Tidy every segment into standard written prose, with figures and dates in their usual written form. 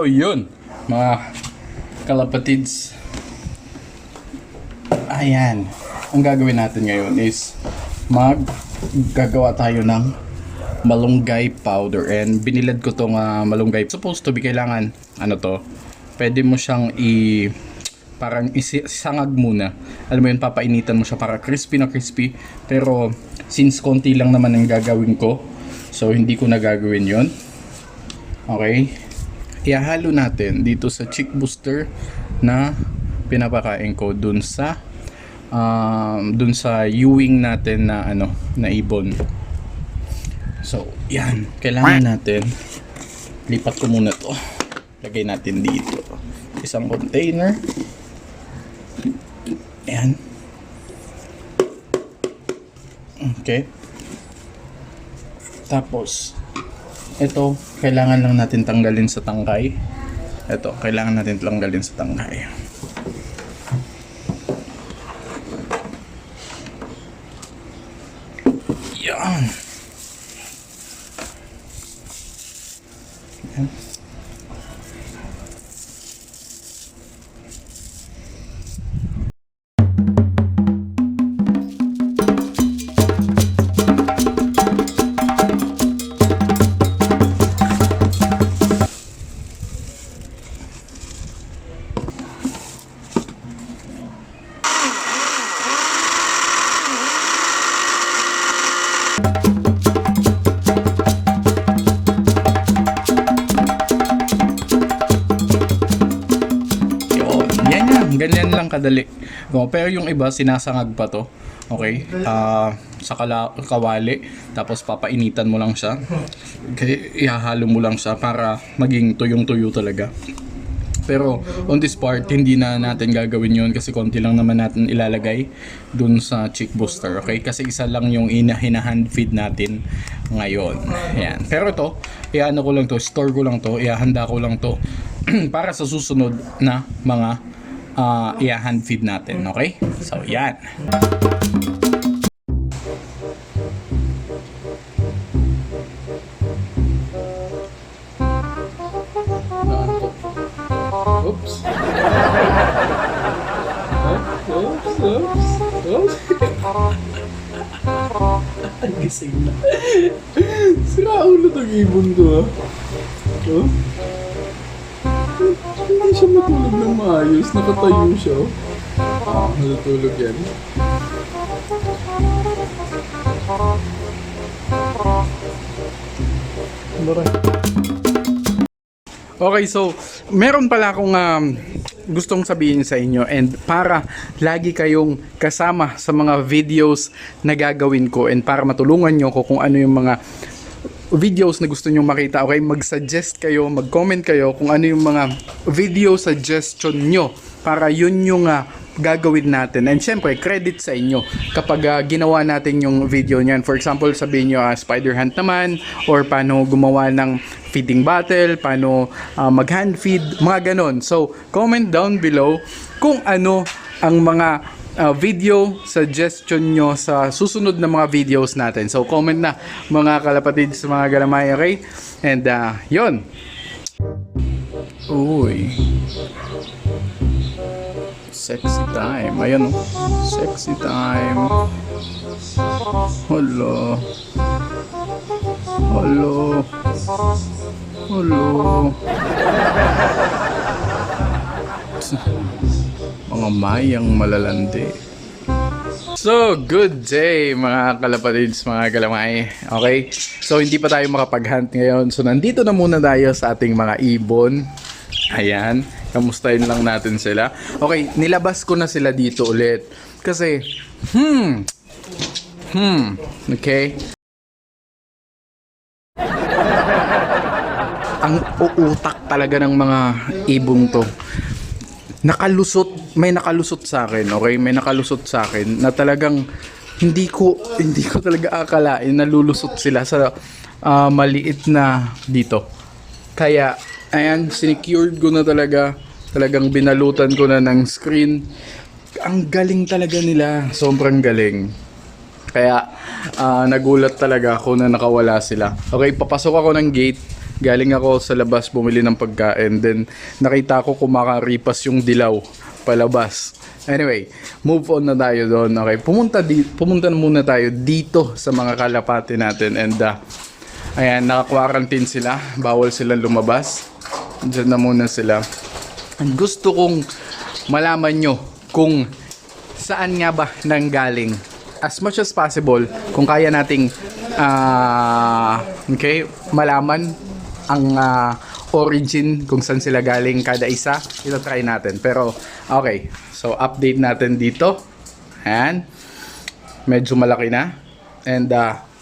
yun, mga kalapatids. Ayan. Ang gagawin natin ngayon is gagawa tayo ng malunggay powder. And binilad ko tong malunggay. Supposed to be kailangan, ano to, pwede mo siyang parang isangag muna. Alam mo yun, papainitan mo siya para crispy na crispy. Pero since konti lang naman ang gagawin ko, so hindi ko na gagawin yun. Okay. Ihahalo natin dito sa chick booster na pinapakain ko dun sa ewing natin na na ibon. So yan, kailangan natin lipat ko muna to, lagay natin dito isang container. Ayan. Okay. Tapos ito, kailangan lang natin tanggalin sa tangkay. Ito, kailangan natin tanggalin sa tangkay. Yan. Yan. Ganyan lang kadali. Pero yung iba sinasangag pa to. Okay? Sa kawali, tapos papainitan mo lang siya. Okay, ihahalo mo lang siya para maging tuyong-tuyo talaga. Pero on this part, hindi na natin gagawin yun kasi konti lang naman natin ilalagay dun sa chick booster. Okay? Kasi isa lang yung hinahand feed natin ngayon. Ayan. Pero ito, iano ko lang to, store ko lang to, ihahanda ko lang to para sa susunod na mga i-hand feed natin, okay? So, yan. Oops. Oops. Ang gising na. Sira ulo tong ibon to, ha? Oh? Hindi siya matulog ng maayos. Nakatayo siya. Natutulog yan. Okay, so meron pala akong gustong sabihin sa inyo, and para lagi kayong kasama sa mga videos na gagawin ko and para matulungan nyo ko kung ano yung mga videos na gusto nyo makita, okay? Mag-suggest kayo, mag-comment kayo kung ano yung mga video suggestion nyo para yun yung gagawin natin. And syempre, credit sa inyo kapag ginawa natin yung video nyan. For example, sabihin nyo spider hunt naman, or paano gumawa ng feeding bottle, paano mag-hand feed, mga ganon. So, comment down below kung ano ang mga video suggestion nyo sa susunod na mga videos natin. So comment na mga kalapatid sa mga galamay, okay? And yun. Uy. Sexy time. Ayan, sexy time. Hello. Hello. Hello. Mga mayang malalandi. So, good day mga kalapatids, mga galamay. Okay? So, hindi pa tayo makapag-hunt ngayon. So, nandito na muna tayo sa ating mga ibon. Ayan. Kamustahin lang natin sila. Okay, nilabas ko na sila dito ulit. Kasi, okay? Ang uutak talaga ng mga ibong to. May nakalusot sa akin, okay? May nakalusot sa akin na talagang hindi ko talaga akalain na lulusot sila sa maliit na dito. Kaya ayan, sinecured ko na talagang binalutan ko na ng screen. Ang galing talaga nila, sobrang galing. Kaya nagulat talaga ako na nakawala sila. Okay, papasok ako ng gate. galing ako sa labas bumili ng pagkain, then nakita ko kumakaripas yung dilaw palabas. Anyway, move on na tayo doon. Okay, pumunta na muna tayo dito sa mga kalapati natin, and ayan, naka-quarantine sila, bawal silang lumabas. Diyan na muna sila. And gusto kong malaman nyo kung saan nga ba nanggaling, as much as possible, kung kaya nating malaman ang origin, kung saan sila galing kada isa, ito try natin. Pero okay, so update natin dito. Ayan, medyo malaki na, and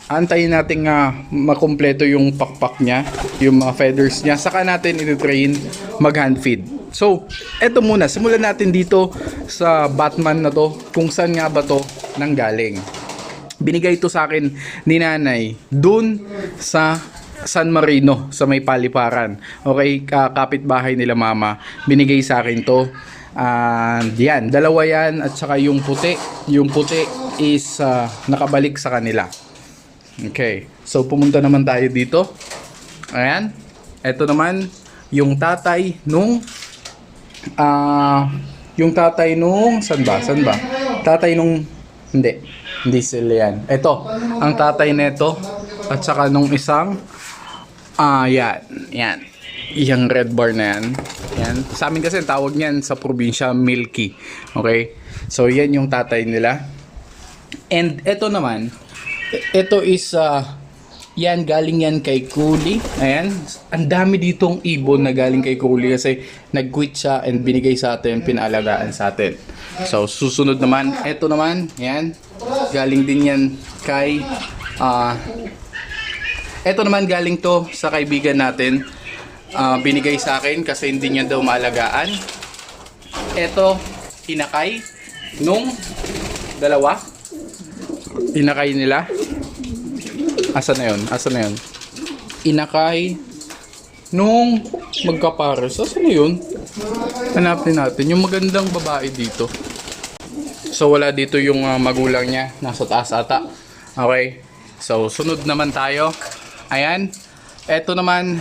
antayin natin makumpleto yung pakpak niya, yung mga feathers niya, saka natin iti-train mag hand feed. So eto muna, simulan natin dito sa Batman na to, kung saan nga ba to nanggaling. Binigay ito sa akin ni nanay dun sa San Marino, sa may Paliparan. Okay, kapitbahay nila mama. Binigay sa akin to. Yan, dalawa yan, at saka yung puti. Yung puti is nakabalik sa kanila. Okay, so pumunta naman tayo dito. Ayan, eto naman yung tatay nung saan ba? Tatay nung hindi sila yan. Ito, ang tatay neto, at saka nung isang yan. Yung red bar na yan. Yan. Sa amin kasi tawag niyan sa probinsya Milky. Okay? So yan yung tatay nila. And ito naman, ito is yan, galing yan kay Kuli. Ayan. Ang dami ditong ibon na galing kay Kuli kasi nag-quit siya and binigay sa atin, pinaalagaan sa atin. So susunod naman, ito naman, yan. Galing din yan kay ito naman, galing to sa kaibigan natin. Binigay sa akin kasi hindi niya daw maalagaan. Ito, inakay nung dalawa. Inakay nila. Asa na yun? Inakay nung magkapares. Asa na yun? Hanapin natin yung magandang babae dito. So wala dito yung magulang niya. Nasa taas ata. Okay. So sunod naman tayo. Ayan. Ito naman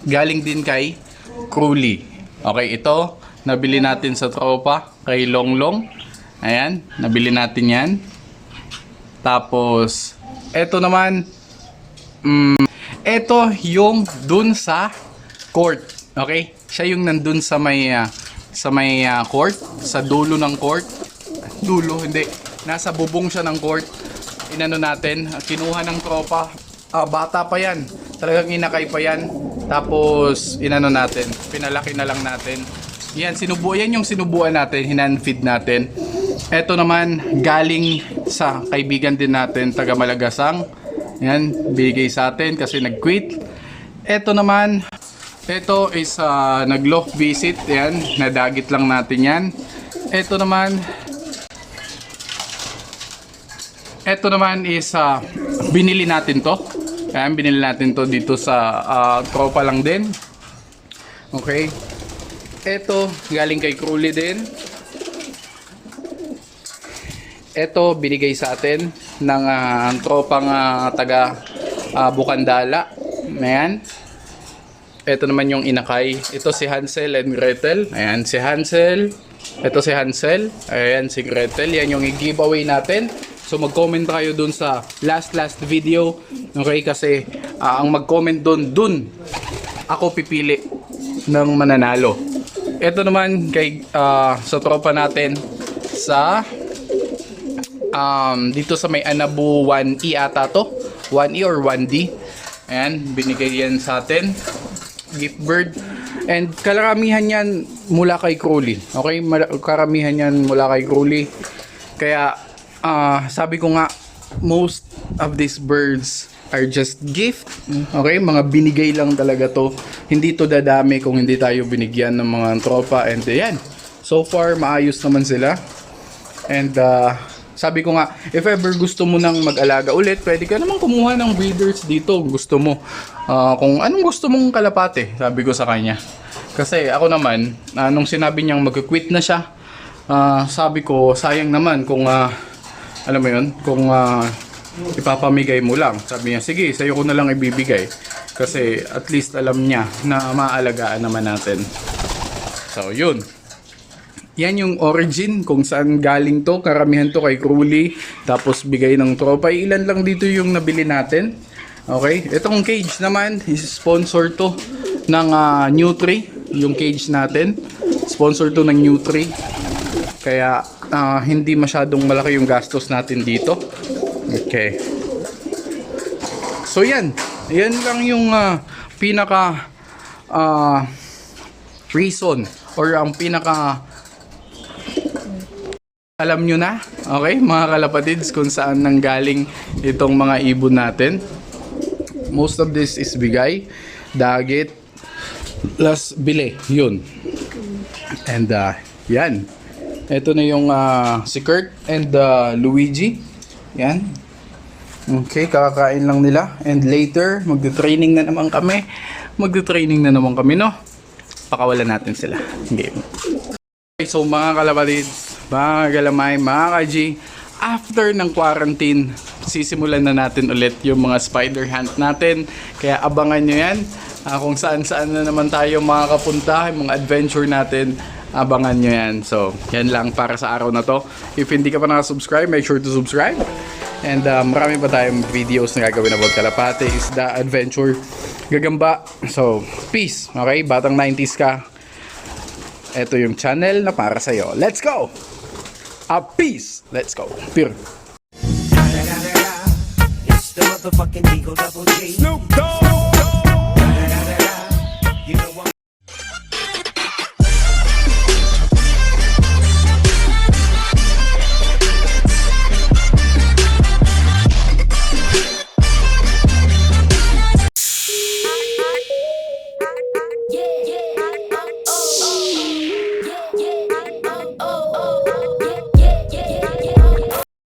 galing din kay Crowley. Okay, ito nabili natin sa tropa kay Longlong. Ayan, nabili natin 'yan. Tapos ito naman ito yung dun sa court. Okay? Siya yung nandun sa may court, sa dulo ng court. Dulo, hindi. Nasa bubong siya ng court. Inano natin, kinuha ng tropa. Bata pa yan. Talagang inakay pa yan. Tapos, inano natin. Pinalaki na lang natin. Yan, yan yung sinubuan natin. Hinanfeed natin. Ito naman, galing sa kaibigan din natin, taga Malagasang. Yan, binigay sa atin kasi nag-quit. Ito naman, ito is nag-loft visit. Yan, nadagit lang natin yan. Ito naman is binili natin to. Ayan, binili natin to dito sa tropa lang din. Okay. Ito, galing kay Crowley din. Ito, binigay sa atin ng tropang taga Bukandala. Ayan. Ito naman yung inakay. Ito si Hansel and Gretel. Ayan, si Hansel. Ito si Hansel. Ayan, si Gretel. Yan yung i-giveaway natin. So mag-comment kayo dun sa last video. Okay, kasi ang mag-comment dun ako pipili ng mananalo. Ito naman kay sa tropa natin sa dito sa may Anabu 1E ata to. 1E or 1D. Ayan, binigay yan sa atin. Gift bird. And karamihan yan mula kay Crowley. Okay, karamihan yan mula kay Crowley. Kaya sabi ko nga, most of these birds are just gift. Okay, mga binigay lang talaga to. Hindi to dadami kung hindi tayo binigyan ng mga tropa. And yan, so far maayos naman sila. And sabi ko nga, if ever gusto mo nang mag-alaga ulit, pwede ka naman kumuha ng breeders dito. Gusto mo, kung anong gusto mong kalapate, sabi ko sa kanya. Kasi ako naman, nung sinabi niyang mag-quit na siya, sabi ko, sayang naman kung alam mo yun, kung ipapamigay mo lang. Sabi niya, sige, sa'yo ko na lang ibibigay. Kasi at least alam niya na maaalagaan naman natin. So, yun. Yan yung origin kung saan galing to. Karamihan to kay Crowley. Tapos bigay ng tropa. Ilan lang dito yung nabili natin. Okay. Itong cage naman is sponsor to ng Nutri. Yung cage natin. Sponsor to ng Nutri. Kaya hindi masyadong malaki yung gastos natin dito. Okay. So yan. Yan lang yung pinaka reason or ang pinaka alam nyo na, okay, mga kalapatids, kung saan nanggaling itong mga ibon natin. Most of this is bigay, dagit, plus bili, yun. And yan. Ito na yung si Kurt and Luigi. Yan. Okay, kakakain lang nila. And later, magte-training na naman kami. No? Pakawalan natin sila. Game. Okay, so mga kalapatids, mga galamay, mga ka-G, after ng quarantine, sisimulan na natin ulit yung mga spider hunt natin. Kaya abangan nyo yan. Kung saan-saan na naman tayo makakapunta, yung mga adventure natin, abangan nyo yan. So, yan lang para sa araw na to. If hindi ka pa nakasubscribe, make sure to subscribe. And marami pa tayong videos na gagawin about kalapate, isda, adventure, gagamba. So, peace. Okay? Batang 90s ka. Ito yung channel na para sa'yo. Let's go! Peace! Let's go. Pure. It's the motherfucking Eagle Double G. Snoop Dogg.